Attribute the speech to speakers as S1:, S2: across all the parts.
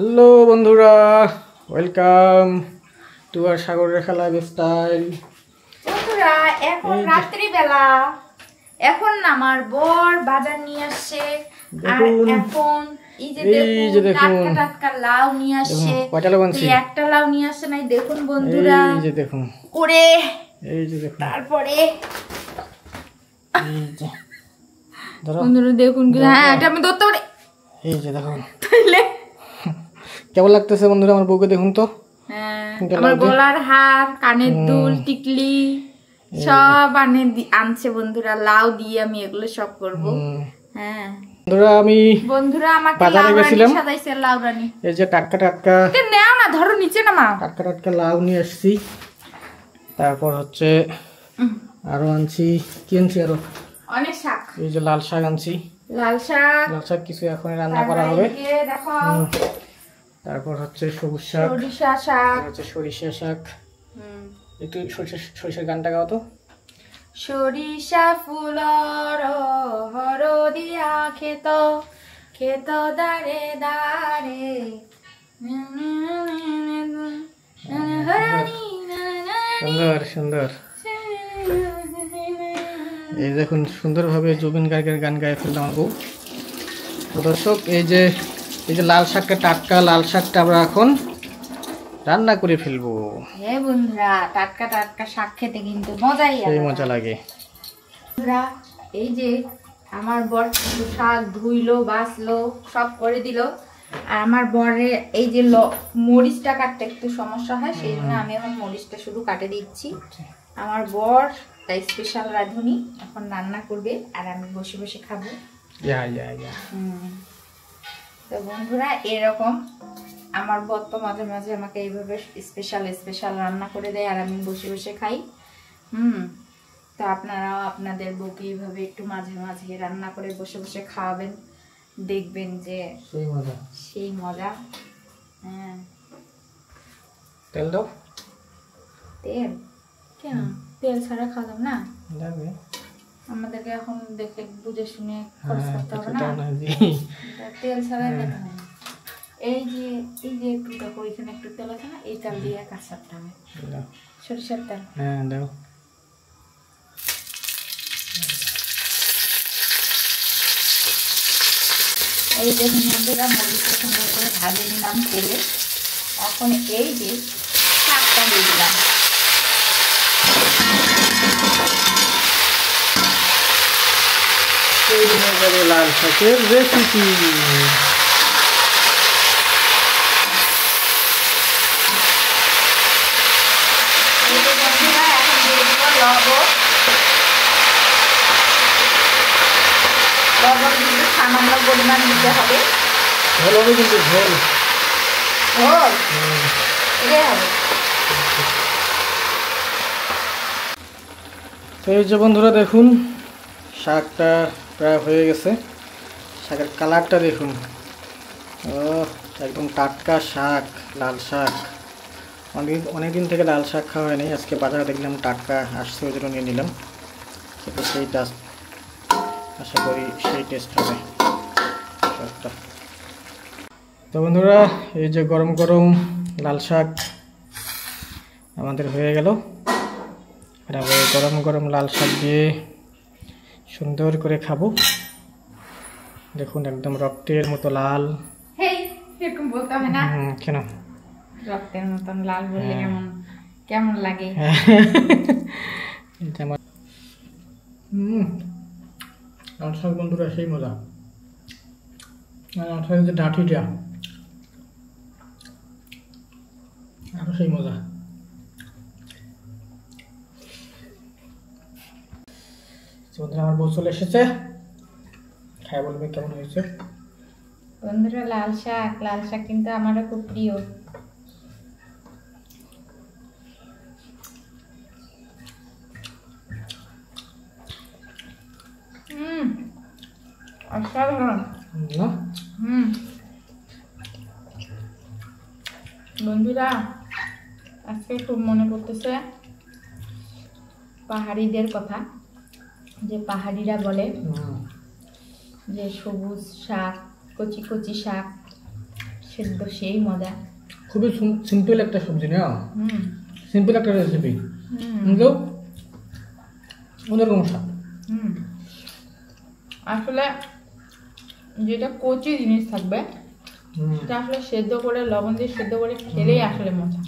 S1: Hello বন্ধুরা, welcome to our Sagar Rekha lifestyle.
S2: বন্ধুরা এখন রাত্রিবেলা, এখন আমার বর বাজার নিয়ে আসছে। আর এখন এই যে দেখুন টাটকা লাউ নিয়ে আসছে। একটা লাউ নিয়ে আসছে নাই, দেখুন বন্ধুরা, এই যে দেখুন করে, এই যে দেখুন, তারপরে এই যে বন্ধুরা দেখুন, হ্যাঁ এটা আমি ধরতে পারি,
S1: এই যে দেখুন। তাইলে কেমন লাগতেছে বন্ধুরা আমার বউকে? দেখুন তো,
S2: আমার গলার হার, কানের দুল, টিকলি সব আনছে বন্ধুরা। লাউ দিয়ে আমি এগুলো সব করব। হ্যাঁ বন্ধুরা, আমাকে বাজারে গেছিলাম, সাজাইছে লাউ রানী।
S1: এই যে টাটকা টাটকা,
S2: নাও না, ধরো নিচে নামা,
S1: টাটকা টাটকা লাউ নিয়ে আসছি। তারপর হচ্ছে আরো আনছি, কি আনছি আরো
S2: অনেক শাক।
S1: এই যে লাল শাক আনছি, লাল শাক কিছু এখন রান্না করা হবে। তারপর হচ্ছে সবুজ শাক,
S2: সরিষা শাক,
S1: হচ্ছে সরিষা শাক। একটু সরিষার গানটা গাও তো।
S2: সরিষা ফুলর হরদিয়া ক্ষেত, ক্ষেত দারে দারে,
S1: সুন্দর সুন্দর। এই দেখুন সুন্দরভাবে জুবিন গার্গের গান গায়ে ফেললাম আমার বউ। দর্শক, এই যে লাল শাকটা, টাটকা লাল শাকটা আমরা এখন রান্না করে ফেলবো।
S2: হ্যাঁ বন্ধুরা, টাটকা টাটকা শাক খেতে কিন্তু মজাই লাগে,
S1: সেই মজা লাগে।
S2: বন্ধুরা এই যে আমার বর শাক ধুইলো, বাছলো, সব করে দিল। আর আমার বরের এই যে মরিচটা কাটতে একটু সমস্যা হয়, সেই জন্য আমি এখন মরিচটা শুধু কাটে দিচ্ছি। আমার বর তাই স্পেশাল রাঁধুনি এখন রান্না করবে, আর আমি বসে বসে খাবো। তো বন্ধুরা এরকম আমার বর তো মাঝে মাঝে আমাকে এইভাবে স্পেশাল স্পেশাল রান্না করে দেয়, আর আমি বসে বসে খাই। তো আপনারাও আপনাদের বউকে এইভাবে একটু মাঝে মাঝে রান্না করে বসে বসে খাওয়াবেন, দেখবেন যে সেই মজা। হ্যাঁ,
S1: তেল দাও।
S2: তেল কেন? তেল ছাড়া খাওয়ালাম না, আমাদেরকে এখন দেখে বুঝে শুনে খরচ করতে হবে না, তেল ছাড়া দেখে না। এই যে একটু দেখো, এখানে একটু তেল আছে না, এই তেল দিয়ে কাজ করতে হবে, সরিষার তেল।
S1: হ্যাঁ দাও।
S2: এই দেখুন বন্ধুরা, মরিচটা সুন্দর করে ভাজে নিলাম তেলে। এখন এই যে শাকটা দিয়ে দিলাম।
S1: তৈরি হয়ে যাবে লাল শাকের রেসিপি।
S2: বন্ধুরা এখন দিয়ে দিব লবণ। লবণ কিন্তু সামান্য পরিমাণ দিতে হবে।
S1: ঝোল হবে কিন্তু, ঝোল
S2: এটাই হবে।
S1: তো এই যে বন্ধুরা দেখুন, শাকটা প্রায় হয়ে গেছে। শাকের কালারটা দেখুন, একদম টাটকা শাক, লাল শাক। অনেকদিন থেকে লাল শাক খাওয়া হয়নি, আজকে বাজারে দেখলাম টাটকা আসছে, ওই জন্য নিয়ে নিলাম। কিন্তু সেই টেস্ট, আশা করি সেই টেস্ট হবে শাকটা। তো বন্ধুরা এই যে গরম গরম লাল শাক আমাদের হয়ে গেল। গরম গরম লাল শাক দিয়ে সুন্দর করে খাবো। দেখুন একদম রক্তের মতো লাল।
S2: এরকম বলতে হয় না,
S1: কেন
S2: রক্তের মতন লাল বললে কেমন লাগে?
S1: লাল শাক বন্ধুরা সেই মজা। লাল শাকের যে ডাঁটিটা আরো সেই মজা। বন্ধুরা আমার বউ চলে এসেছে, খাই বলবে কেমন হয়েছে।
S2: বন্ধুরা লাল শাক কিন্তু আমারও খুব প্রিয়। অসাধারণ। বন্ধুরা আজকে খুব মনে করতেছে পাহাড়িদের কথা, যে পাহাড়িরা বলে যে সবুজ শাক, কচি কচি শাক সেদ্ধ সেই মজা।
S1: খুবই সিম্পল একটা সবজি না,
S2: হুম
S1: সিম্পল একটা রেসিপি,
S2: হুম
S1: কিন্তু অন্যরকম স্বাদ।
S2: হুম আসলে যেটা কচি জিনিস থাকবে সেটা আসলে সেদ্ধ করে লবণ দিয়ে সেদ্ধ করে খেলেই আসলে মজা।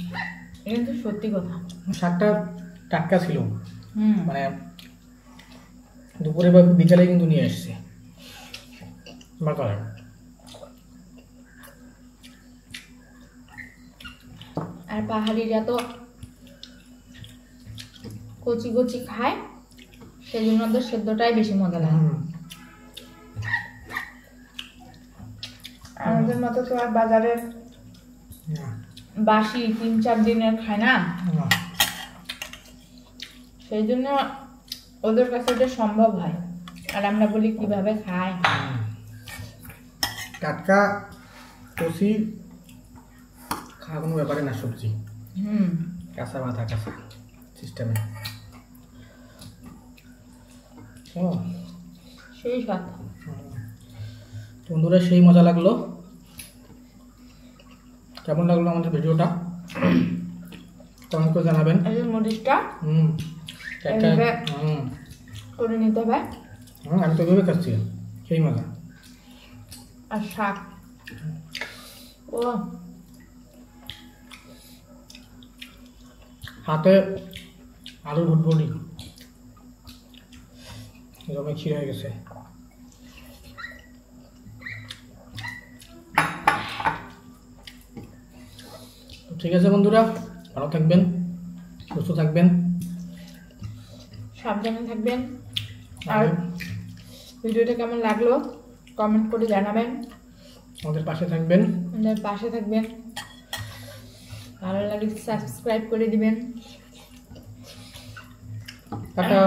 S2: এটা কিন্তু সত্যি কথা।
S1: শাকটা টাটকা ছিল,
S2: হুম
S1: মানে দুপুরে বা বিকালে কিন্তু নিয়ে এসছে বাজারে।
S2: আর পাহাড়িরা তো কচি কচি খায়, সেই জন্য তো সেদ্ধটাই বেশি মজা লাগে। আমাদের মতো তো আর বাজারের বাসি 3-4 দিনের খায় না, সেই জন্য ওদের কাছে এটা সম্ভব হয়। আর আমরা বলি কিভাবে খায়।
S1: টাটকা কচি খাওয়া কোনো ব্যাপারে না, সবজি
S2: হুম
S1: কাঁচা মাথা কাঁচা সিস্টেমে।
S2: সেই স্বাদ।
S1: বন্ধুরা সেই মজা লাগলো। কেমন লাগলো আমাদের ভিডিওটা কমেন্ট করে জানাবেন।
S2: এই যে মরিচটা
S1: টাটকা,
S2: এইভাবে করে নিতে হবে।
S1: আমি তো ভেবে খাচ্ছি, সেই মজা।
S2: আর শাক, ও
S1: হাতে আলু ভুটভুটি জমে ক্ষীর হয়ে গেছে। ঠিক আছে বন্ধুরা, ভালো থাকবেন, সুস্থ থাকবেন,
S2: সাবধানে থাকবেন। আর ভিডিওটা কেমন লাগলো কমেন্ট করে জানাবেন,
S1: আমাদের পাশে থাকবেন,
S2: আমাদের পাশে থাকবেন। ভালো লাগলে সাবস্ক্রাইব করে দিবেন।
S1: টাটা।